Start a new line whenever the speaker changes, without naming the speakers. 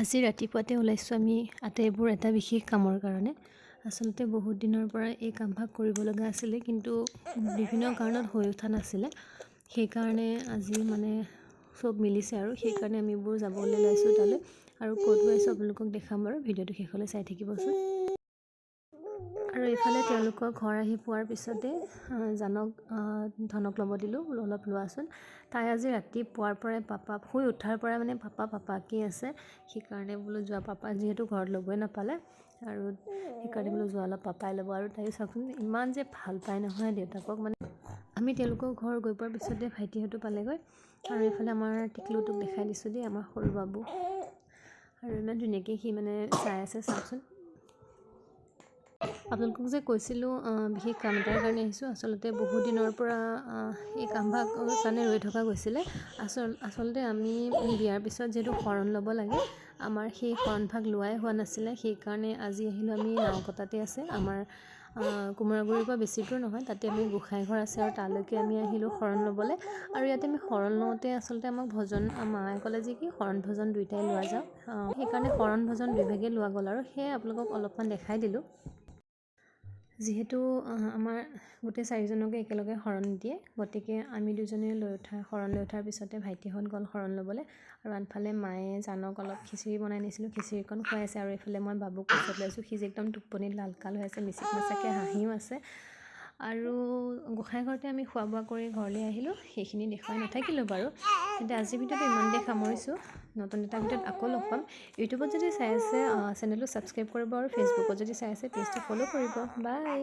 আজি ৰাতিপুৱাতে ওলাইছোঁ আমি আটাইবোৰ এটা বিশেষ কামৰ কাৰণে। আচলতে বহুত দিনৰ পৰা এই কামভাগ কৰিব লগা আছিলে, কিন্তু বিভিন্ন কাৰণত হৈ উঠা নাছিলে। সেইকাৰণে আজি চব মিলিছে আৰু সেইকাৰণে আমি এইবোৰ যাবলৈ ওলাইছোঁ তালৈ। আৰু ক'ত গৈছোঁ আপোনালোকক দেখাম বাৰু, ভিডিঅ'টো শেষলৈ চাই থাকিবচোন। আৰু এইফালে তেওঁলোকৰ ঘৰ আহি পোৱাৰ পিছতে জানক ধনক ল'ব দিলোঁ, অলপ লোৱাচোন। তাই আজি ৰাতিপুৱাৰ পৰাই শুই উঠাৰ পৰাই পাপাকেই আছে। সেইকাৰণে বোলো যোৱা, পাপা যিহেতু ঘৰত ল'বই নাপালে, আৰু সেইকাৰণে বোলো যোৱা অলপ পাপাই ল'ব। আৰু তাইও চাওকচোন ইমান যে ভাল পায় নহয় দেউতাকক। আমি তেওঁলোকৰ ঘৰ গৈ পোৱাৰ পিছতে ভাইটিহঁতো পালেগৈ। আৰু এইফালে আমাৰ টিকলুটোক দেখাই দিছোঁ দেই, আমাৰ সৰু বাবু। আৰু ইমান ধুনীয়াকৈ সি চাই আছে চাওকচোন। আপোনালোকক যে কৈছিলোঁ বিশেষ কাম এটাৰ কাৰণে আহিছোঁ। আচলতে বহু দিনৰ পৰা এই কামভাগ কাৰণে ৰৈ থকা গৈছিলে। আচলতে আমি বিয়াৰ পিছত যিহেতু শৰণ ল'ব লাগে, আমাৰ সেই শৰণভাগ লোৱাই হোৱা নাছিলে। সেইকাৰণে আজি আহিলোঁ। আমি নাওকটাতে আছে, আমাৰ কোমৰাগুৰিৰ পৰা বেছি দূৰ নহয়, তাতে আমি গোঁসাই ঘৰ আছে, আৰু তালৈকে আমি আহিলোঁ শৰণ ল'বলৈ। আৰু ইয়াতে আমি শৰণ লওঁতে আচলতে আমাক মায়ে ক'লে যে কি শৰণ ভজন দুয়োটাই লোৱা যাওক। সেইকাৰণে শৰণ ভজন দুইভাগেই লোৱা গ'ল, আৰু সেয়ে আপোনালোকক অলপমান দেখাই দিলোঁ। যিহেতু আমাৰ গোটেই চাৰিজনকে একেলগে শৰণ দিয়ে, গতিকে আমি দুজনে শৰণ লৈ উঠাৰ পিছতে ভাইটিহঁত গ'ল শৰণ ল'বলৈ। আৰু আনফালে মায়ে জানক অলপ খিচিৰি বনাই নিছিলোঁ, খিচিৰিকণ খুৱাই আছে। আৰু এইফালে মই বাবুক কোচত লৈছোঁ, সি যে একদম টোপনিত লালকাল হৈ আছে, মিচিক মিচাকৈ হাঁহিও আছে। আৰু গোঁসাই ঘৰতে আমি খোৱা বোৱা কৰি ঘৰলৈ আহিলোঁ। সেইখিনি দেখুৱাই নাথাকিলোঁ বাৰু, কিন্তু আজিৰ ভিডিঅ'টো ইমানতে সামৰিছোঁ। নতুন এটা ভিডিঅ'ত আকৌ লগ পাম। ইউটিউবত যদি চাই আছে চেনেলটো ছাবস্ক্ৰাইব কৰিব, আৰু ফেচবুকত যদি চাই আছে পেজটো ফ'ল' কৰিব। বাই।